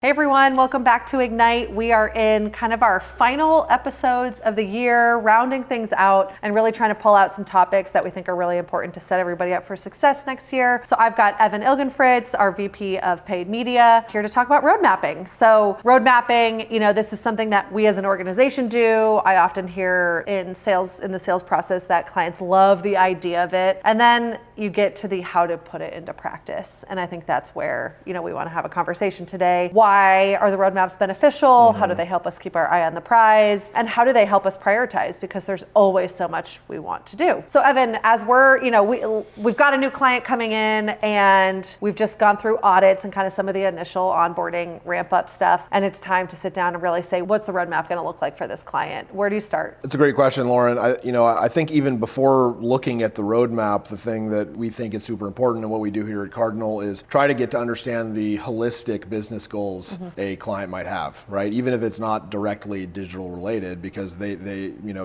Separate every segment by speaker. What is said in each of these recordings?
Speaker 1: Hey everyone, welcome back to Ignite. We are in kind of our final episodes of the year, rounding things out and really trying to pull out some topics that we think are really important to set everybody up for success next year. So I've got Evan Ilgenfritz, our VP of Paid Media, here to talk about road mapping. So road mapping, this is something that we as an organization do. I often hear in the sales process that clients love the idea of it. And then you get to the how to put it into practice. And I think that's where, we want to have a conversation today. Why are the roadmaps beneficial? How do they help us keep our eye on the prize? And how do they help us prioritize? Because there's always so much we want to do. So Evan, as we've got a new client coming in and we've just gone through audits and kind of some of the initial onboarding ramp up stuff. And it's time to sit down and really say, what's the roadmap going to look like for this client? Where do you start?
Speaker 2: It's a great question, Lauren. I think even before looking at the roadmap, the thing that we think is super important and what we do here at Cardinal is try to get to understand the holistic business goals a client might have, right? Even if it's not directly digital related, because they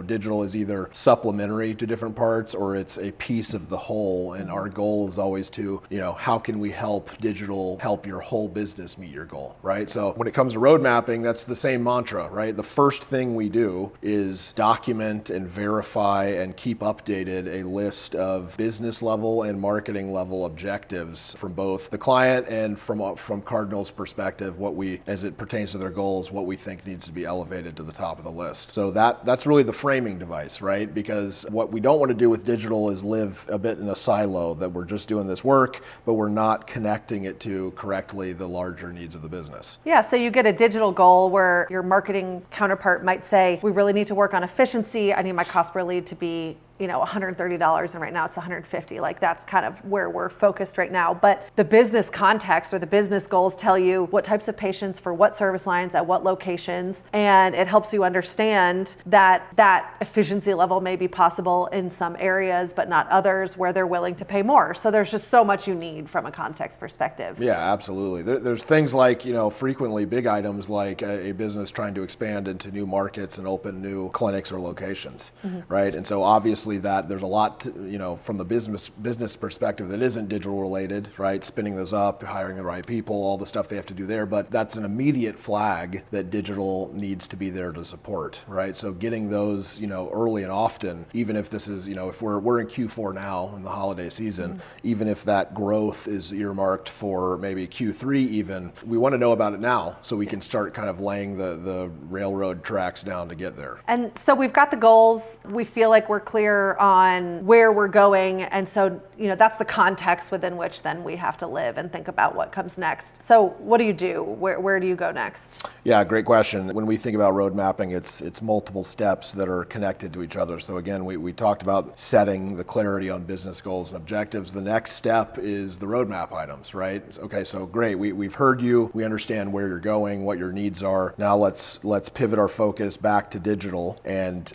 Speaker 2: digital is either supplementary to different parts or it's a piece of the whole. And our goal is always to, how can we help digital help your whole business meet your goal, right? So when it comes to road mapping, that's the same mantra, right? The first thing we do is document and verify and keep updated a list of business level and marketing level objectives from both the client and from Cardinal's perspective, as it pertains to their goals, what we think needs to be elevated to the top of the list. So that's really the framing device, right? Because what we don't want to do with digital is live a bit in a silo that we're just doing this work, but we're not connecting it to correctly the larger needs of the business.
Speaker 1: Yeah, so you get a digital goal where your marketing counterpart might say, we really need to work on efficiency. I need my cost per lead to be $130 and right now it's $150. Like that's kind of where we're focused right now. But the business context or the business goals tell you what types of patients for what service lines at what locations. And it helps you understand that efficiency level may be possible in some areas, but not others where they're willing to pay more. So there's just so much you need from a context perspective.
Speaker 2: Yeah, absolutely. There's things like, frequently big items like a business trying to expand into new markets and open new clinics or locations, right? And so obviously that there's a lot from the business perspective that isn't digital related, right? Spinning those up, hiring the right people, all the stuff they have to do there, but that's an immediate flag that digital needs to be there to support, right? So getting those early and often, even if this is if we're in Q4 now in the holiday season, even if that growth is earmarked for maybe Q3 even, we want to know about it now so we can start kind of laying the railroad tracks down to get there.
Speaker 1: And so we've got the goals, we feel like we're clear on where we're going, and so that's the context within which then we have to live and think about what comes next. So what do you do? Where do you go next?
Speaker 2: Yeah, great question. When we think about road mapping, it's multiple steps that are connected to each other. So again, we talked about setting the clarity on business goals and objectives. The next step is the roadmap items, right? Okay, so great. We've heard you. We understand where you're going, what your needs are. Now let's pivot our focus back to digital and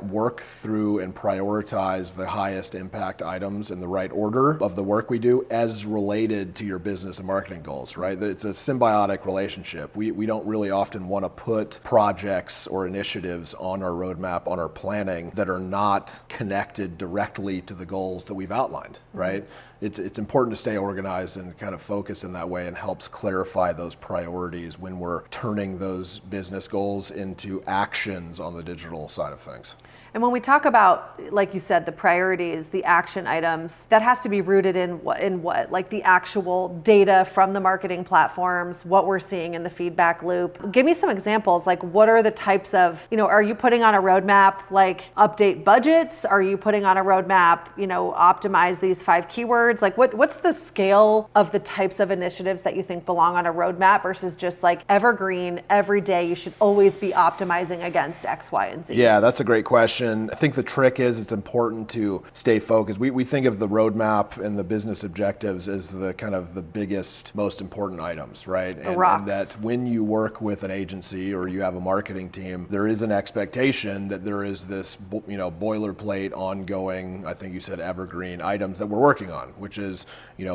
Speaker 2: work through and prioritize the highest impact items in the right order of the work we do as related to your business and marketing goals, right? It's a symbiotic relationship. We don't really often want to put projects or initiatives on our roadmap, on our planning that are not connected directly to the goals that we've outlined, right? It's important to stay organized and kind of focus in that way, and helps clarify those priorities when we're turning those business goals into actions on the digital side of things.
Speaker 1: And when we talk about, like you said, the priorities, the action items, that has to be rooted in what? Like the actual data from the marketing platforms, what we're seeing in the feedback loop. Give me some examples, like what are the types of, are you putting on a roadmap, like update budgets? Are you putting on a roadmap, optimize these 5 keywords? Like what's the scale of the types of initiatives that you think belong on a roadmap versus just like evergreen, every day you should always be optimizing against X, Y, and Z?
Speaker 2: Yeah, that's a great question. I think the trick is it's important to stay focused. We think of the roadmap and the business objectives as the kind of the biggest, most important items, right? And that when you work with an agency or you have a marketing team, there is an expectation that there is this, boilerplate, ongoing, I think you said evergreen items that we're working on, which is,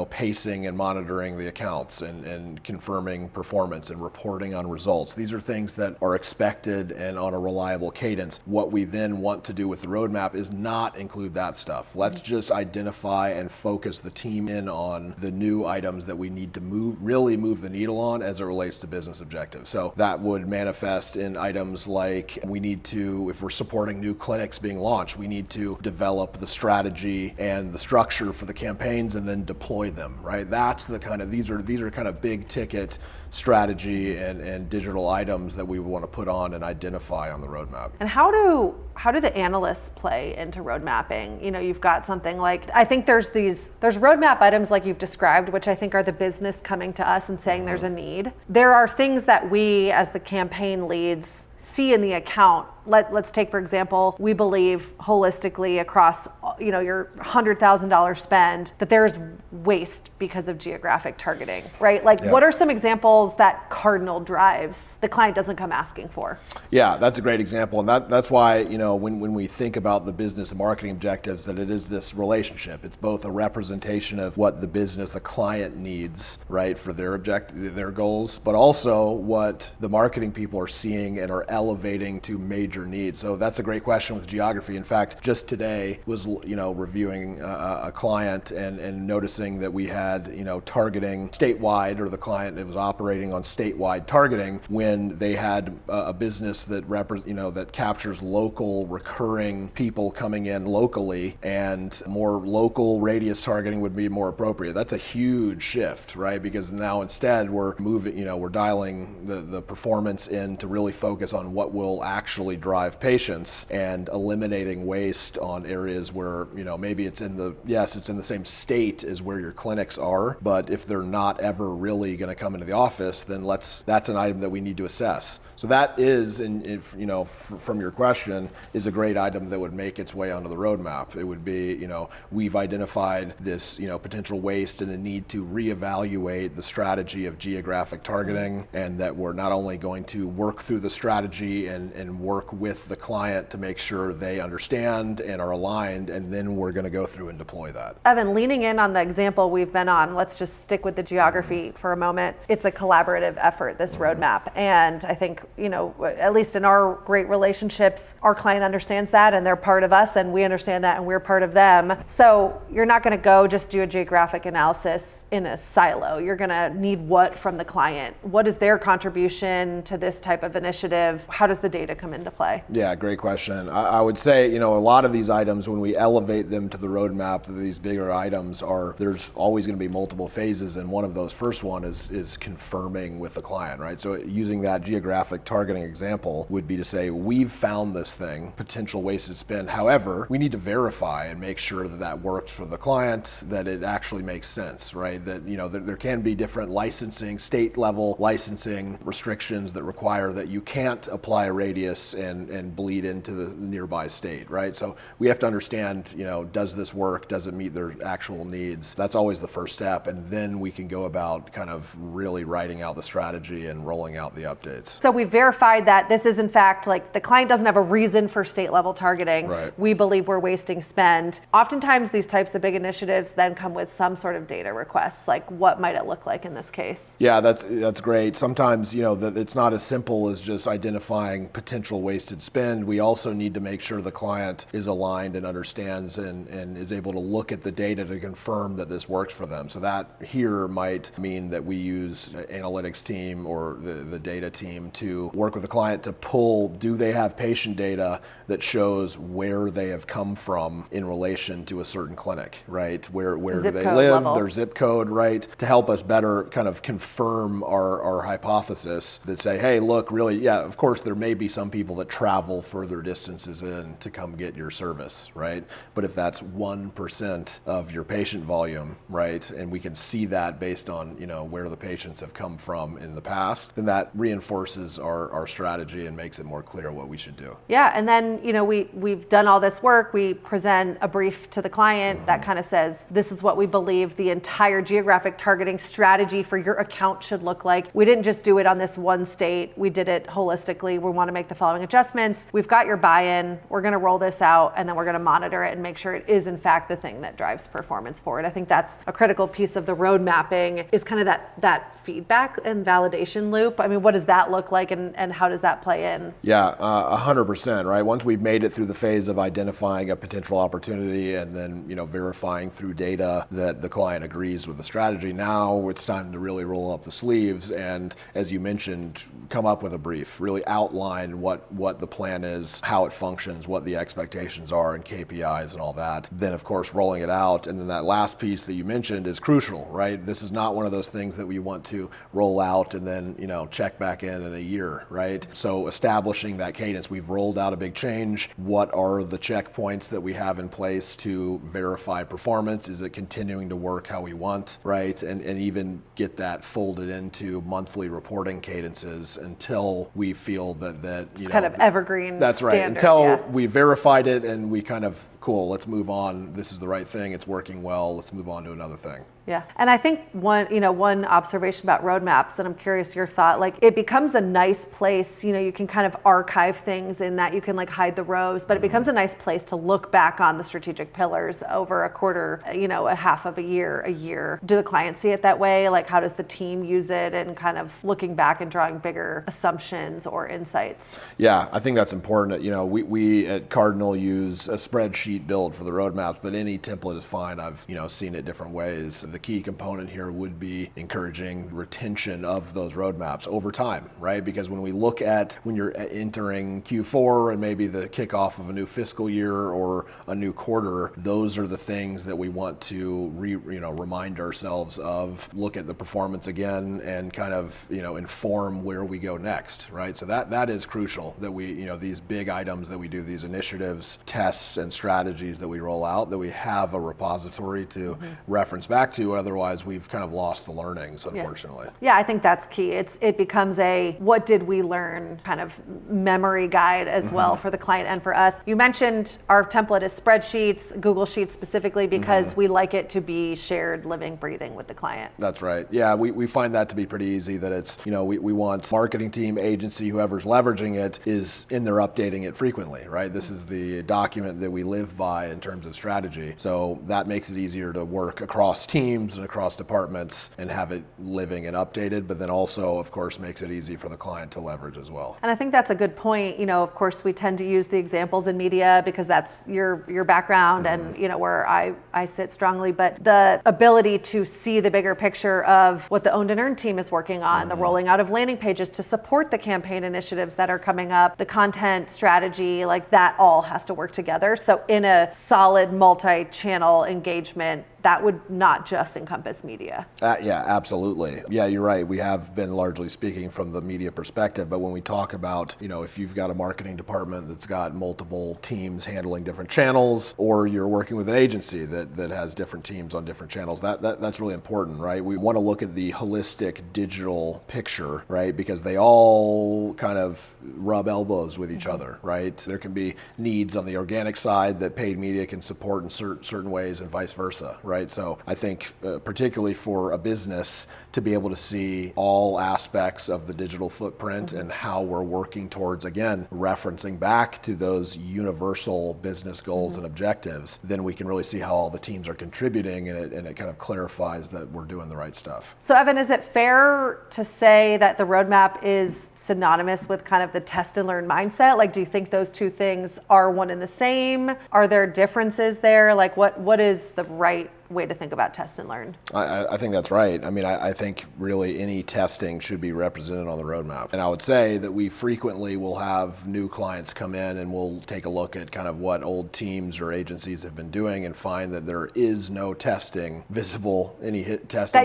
Speaker 2: pacing and monitoring the accounts and confirming performance and reporting on results. These are things that are expected and on a reliable cadence. What we then want to do with the roadmap is not include that stuff. Let's just identify and focus the team in on the new items that we need to really move the needle on as it relates to business objectives. So that would manifest in items like we need to, if we're supporting new clinics being launched, we need to develop the strategy and the structure for the campaigns and then deploy them, right? That's the kind of, these are kind of big ticket strategy and digital items that we want to put on and identify on the roadmap.
Speaker 1: And how do the analysts play into road mapping? You know, you've got something like, I think there's roadmap items like you've described, which I think are the business coming to us and saying there's a need. There are things that we as the campaign leads see in the account. Let's take, for example, we believe holistically across, you know, your $100,000 spend that there's waste because of geographic targeting, right? Like, what are some examples that Cardinal drives the client doesn't come asking for?
Speaker 2: Yeah, that's a great example. And that's why, you know, when we think about the business and marketing objectives, that it is this relationship. It's both a representation of what the business, the client needs, right, for their their goals, but also what the marketing people are seeing and are elevating to major needs. So that's a great question with geography. In fact, just today was, you know, reviewing a client and noticing that we had, you know, targeting statewide, or the client that was operating on statewide targeting when they had a business that that captures local recurring people coming in locally, and more local radius targeting would be more appropriate. That's a huge shift, right? Because now instead we're moving, you know, we're dialing the performance in to really focus on what will actually drive patients and eliminating waste on areas where, you know, maybe it's in the same state as where your clinics are, but if they're not ever really going to come into the office, then that's an item that we need to assess. So that is, you know, from your question, is a great item that would make its way onto the roadmap. It would be, you know, we've identified this, you know, potential waste and a need to reevaluate the strategy of geographic targeting, and that we're not only going to work through the strategy and work with the client to make sure they understand and are aligned, and then we're going to go through and deploy that.
Speaker 1: Evan, leaning in on the example we've been on, let's just stick with the geography for a moment. It's a collaborative effort, this roadmap, and I think, you know, at least in our great relationships, our client understands that and they're part of us, and we understand that and we're part of them. So you're not going to go just do a geographic analysis in a silo. You're going to need what from the client? What is their contribution to this type of initiative? How does the data come into play?
Speaker 2: Yeah, great question. I would say, you know, a lot of these items, when we elevate them to the roadmap, to these bigger items, there's always going to be multiple phases, and one of those first one is confirming with the client, right? So using that geographic targeting example would be to say, we've found this thing, potential wasted spend. However, we need to verify and make sure that that works for the client, that it actually makes sense, right? That, you know, there can be different licensing, state level licensing restrictions that require that you can't apply a radius and bleed into the nearby state, right? So we have to understand, you know, does this work? Does it meet their actual needs? That's always the first step. And then we can go about kind of really writing out the strategy and rolling out the updates.
Speaker 1: So we verified that this is in fact, like, the client doesn't have a reason for state level targeting.
Speaker 2: Right.
Speaker 1: We believe we're wasting spend. Oftentimes these types of big initiatives then come with some sort of data requests. Like, what might it look like in this case?
Speaker 2: Yeah, that's great. Sometimes, you know, that it's not as simple as just identifying potential wasted spend. We also need to make sure the client is aligned and understands and is able to look at the data to confirm that this works for them. So that here might mean that we use an analytics team or the data team to work with the client to pull, do they have patient data that shows where they have come from in relation to a certain clinic, right? Where do they live,
Speaker 1: level.
Speaker 2: their zip code, right? To help us better kind of confirm our hypothesis that say, hey, look, really, yeah, of course, there may be some people that travel further distances in to come get your service, right? But if that's 1% of your patient volume, right, and we can see that based on, you know, where the patients have come from in the past, then that reinforces our strategy and makes it more clear what we should do.
Speaker 1: Yeah, and then, you know, we've done all this work. We present a brief to the client that kind of says, this is what we believe the entire geographic targeting strategy for your account should look like. We didn't just do it on this one state. We did it holistically. We want to make the following adjustments. We've got your buy-in. We're going to roll this out, and then we're going to monitor it and make sure it is in fact the thing that drives performance forward. I think that's a critical piece of the road mapping, is kind of that feedback and validation loop. I mean, what does that look like, and how does that play in?
Speaker 2: Yeah, 100%, right? Once we've made it through the phase of identifying a potential opportunity and then, verifying through data that the client agrees with the strategy, now it's time to really roll up the sleeves and, as you mentioned, come up with a brief, really outline what the plan is, how it functions, what the expectations are and KPIs and all that. Then, of course, rolling it out. And then that last piece that you mentioned is crucial, right? This is not one of those things that we want to roll out and then, check back in a year, right? So establishing that cadence, we've rolled out a big change. What are the checkpoints that we have in place to verify performance? Is it continuing to work how we want, right? And even get that folded into monthly reporting cadences until we feel that
Speaker 1: it's kind of evergreen.
Speaker 2: That's right.
Speaker 1: Standard,
Speaker 2: until we verified it and we kind of, cool, let's move on. This is the right thing. It's working well. Let's move on to another thing.
Speaker 1: Yeah. And I think one observation about roadmaps, and I'm curious your thought, like it becomes a nice place, you can kind of archive things in that you can like hide the rows, but it becomes a nice place to look back on the strategic pillars over a quarter, a half of a year. Do the clients see it that way? Like how does the team use it and kind of looking back and drawing bigger assumptions or insights?
Speaker 2: Yeah, I think that's important. We at Cardinal use a spreadsheet build for the roadmaps, but any template is fine. I've, seen it different ways. The key component here would be encouraging retention of those roadmaps over time, right? Because when you're entering Q4 and maybe the kickoff of a new fiscal year or a new quarter, those are the things that we want to remind ourselves of, look at the performance again and kind of, inform where we go next, right? So that is crucial that we, these big items that we do, these initiatives, tests and strategies that we roll out, that we have a repository to reference back to. Otherwise, we've kind of lost the learnings, unfortunately.
Speaker 1: Yeah, I think that's key. It becomes a what did we learn kind of memory guide as well for the client and for us. You mentioned our template is spreadsheets, Google Sheets specifically, because we like it to be shared, living, breathing with the client.
Speaker 2: That's right. Yeah, we find that to be pretty easy, that it's, we want marketing team, agency, whoever's leveraging it is in there updating it frequently, right? This is the document that we live by in terms of strategy. So that makes it easier to work across teams and across departments and have it living and updated, but then also, of course, makes it easy for the client to leverage as well.
Speaker 1: And I think that's a good point. Of course, we tend to use the examples in media because that's your background and, where I sit strongly, but the ability to see the bigger picture of what the owned and earned team is working on, the rolling out of landing pages to support the campaign initiatives that are coming up, the content strategy, like that all has to work together. So in a solid multi-channel engagement, that would not just encompass media.
Speaker 2: Yeah, absolutely. Yeah, you're right. We have been largely speaking from the media perspective, but when we talk about, if you've got a marketing department that's got multiple teams handling different channels, or you're working with an agency that has different teams on different channels, that's really important, right? We want to look at the holistic digital picture, right? Because they all kind of rub elbows with each other, right? There can be needs on the organic side that paid media can support in certain ways and vice versa, right? So I think particularly for a business to be able to see all aspects of the digital footprint and how we're working towards, again, referencing back to those universal business goals and objectives, then we can really see how all the teams are contributing, and it kind of clarifies that we're doing the right stuff.
Speaker 1: So Evan, is it fair to say that the roadmap is synonymous with kind of the test and learn mindset? Like, do you think those two things are one and the same? Are there differences there? Like, what is the right way to think about test and learn?
Speaker 2: I think that's right. I mean, I think really any testing should be represented on the roadmap. And I would say that we frequently will have new clients come in and we'll take a look at kind of what old teams or agencies have been doing and find that there is no testing visible, any testing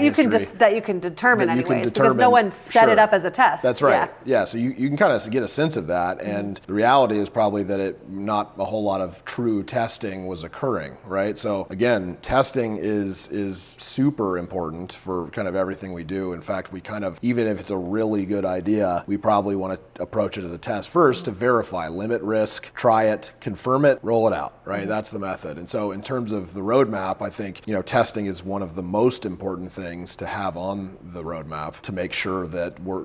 Speaker 1: that you can determine anyways, because no one set it up as a test.
Speaker 2: That's right. Yeah, so you can kind of get a sense of that, and the reality is probably that not a whole lot of true testing was occurring, right? So again, testing is super important for kind of everything we do. In fact, we kind of, even if it's a really good idea, we probably want to approach it as a test first to verify, limit risk, try it, confirm it, roll it out, right? That's the method. And so in terms of the roadmap, I think, testing is one of the most important things to have on the roadmap to make sure that we're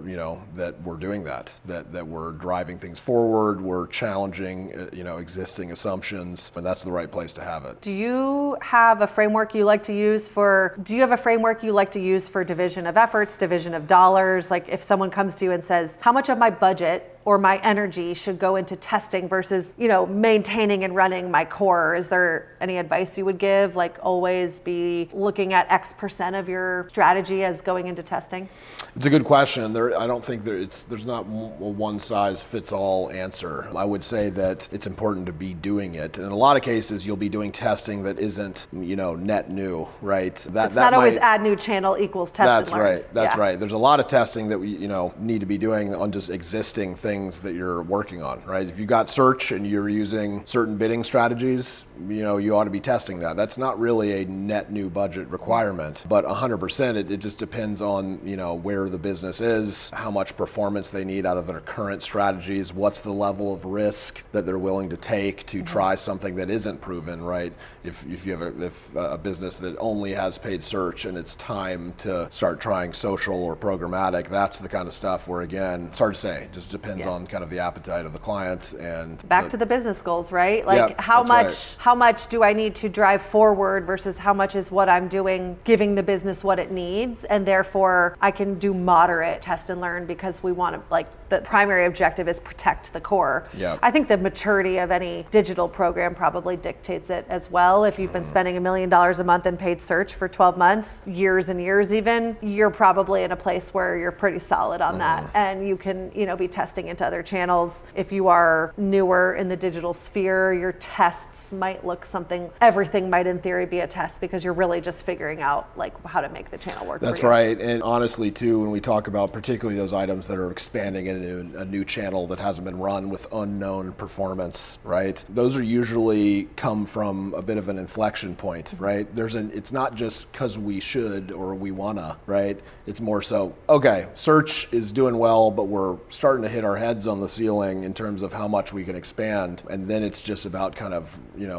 Speaker 2: doing that we're driving things forward, we're challenging, existing assumptions, and that's the right place to have it.
Speaker 1: Do you have a framework you like to use do you have a framework you like to use for division of efforts, division of dollars? Like if someone comes to you and says, how much of my budget or my energy should go into testing versus, maintaining and running my core? Is there any advice you would give? Like always be looking at X% of your strategy as going into testing?
Speaker 2: It's a good question. I don't think there's not a one size fits all answer. I would say that it's important to be doing it. And in a lot of cases, you'll be doing testing that isn't, net new, right?
Speaker 1: It's not always add new channel equals test and learn.
Speaker 2: That's right. There's a lot of testing that we, need to be doing on just existing things that you're working on, right? If you got search and you're using certain bidding strategies, you ought to be testing that. That's not really a net new budget requirement, but 100% it just depends on, where the business is, how much performance they need out of their current strategies, what's the level of risk that they're willing to take to try something that isn't proven, right? If you have a business that only has paid search and it's time to start trying social or programmatic, that's the kind of stuff where, again, it's hard to say. It just depends on kind of the appetite of the client and
Speaker 1: back to the business goals, right? Like how much do I need to drive forward versus how much is what I'm doing giving the business what it needs, and therefore I can do moderate test and learn because we want to, the primary objective is protect the core.
Speaker 2: Yeah.
Speaker 1: I think the maturity of any digital program probably dictates it as well. If you've been spending $1 million a month in paid search for 12 months, years and years even, you're probably in a place where you're pretty solid on that, and you can, be testing into other channels. If you are newer in the digital sphere, your tests might look everything might in theory be a test because you're really just figuring out how to make the channel work.
Speaker 2: That's right. And honestly too, when we talk about particularly those items that are expanding into a new channel that hasn't been run with unknown performance, right? Those are usually come from a bit of an inflection point, right? It's not just because we should or we wanna, right? It's more so, okay, search is doing well, but we're starting to hit our heads on the ceiling in terms of how much we can expand. And then it's just about kind of,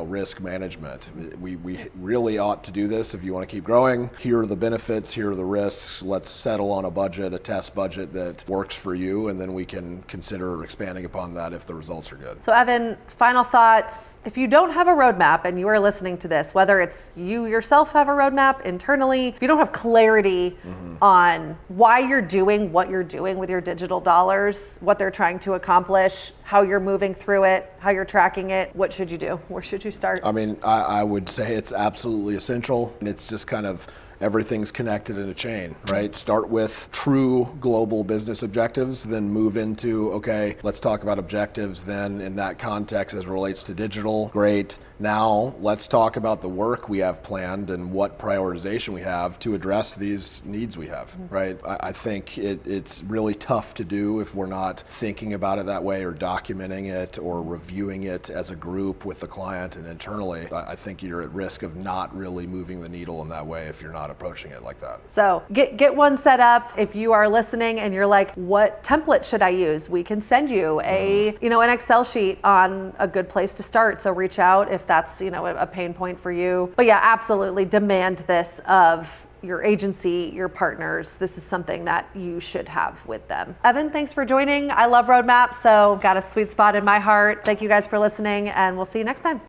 Speaker 2: risk management. We really ought to do this if you want to keep growing. Here are the benefits, here are the risks. Let's settle on a test budget that works for you, and then we can consider expanding upon that if the results are good.
Speaker 1: So Evan, final thoughts. If you don't have a roadmap and you are listening to this, whether it's you yourself have a roadmap internally, if you don't have clarity on why you're doing what you're doing with your digital dollars, what they're trying to accomplish, how you're moving through it, how you're tracking it, what should you do? Where should you start?
Speaker 2: I mean, I would say it's absolutely essential, and it's just kind of everything's connected in a chain, right? Start with true global business objectives, then move into, okay, let's talk about objectives then in that context as it relates to digital. Great. Now let's talk about the work we have planned and what prioritization we have to address these needs we have, right? I think it's really tough to do if we're not thinking about it that way or documenting it or reviewing it as a group with the client and internally. I think you're at risk of not really moving the needle in that way if you're not approaching it like that.
Speaker 1: So get one set up. If you are listening and you're like, what template should I use? We can send you an Excel sheet on a good place to start. So reach out if that's, a pain point for you. But yeah, absolutely demand this of your agency, your partners. This is something that you should have with them. Evan, thanks for joining. I love roadmaps, so got a sweet spot in my heart. Thank you guys for listening, and we'll see you next time.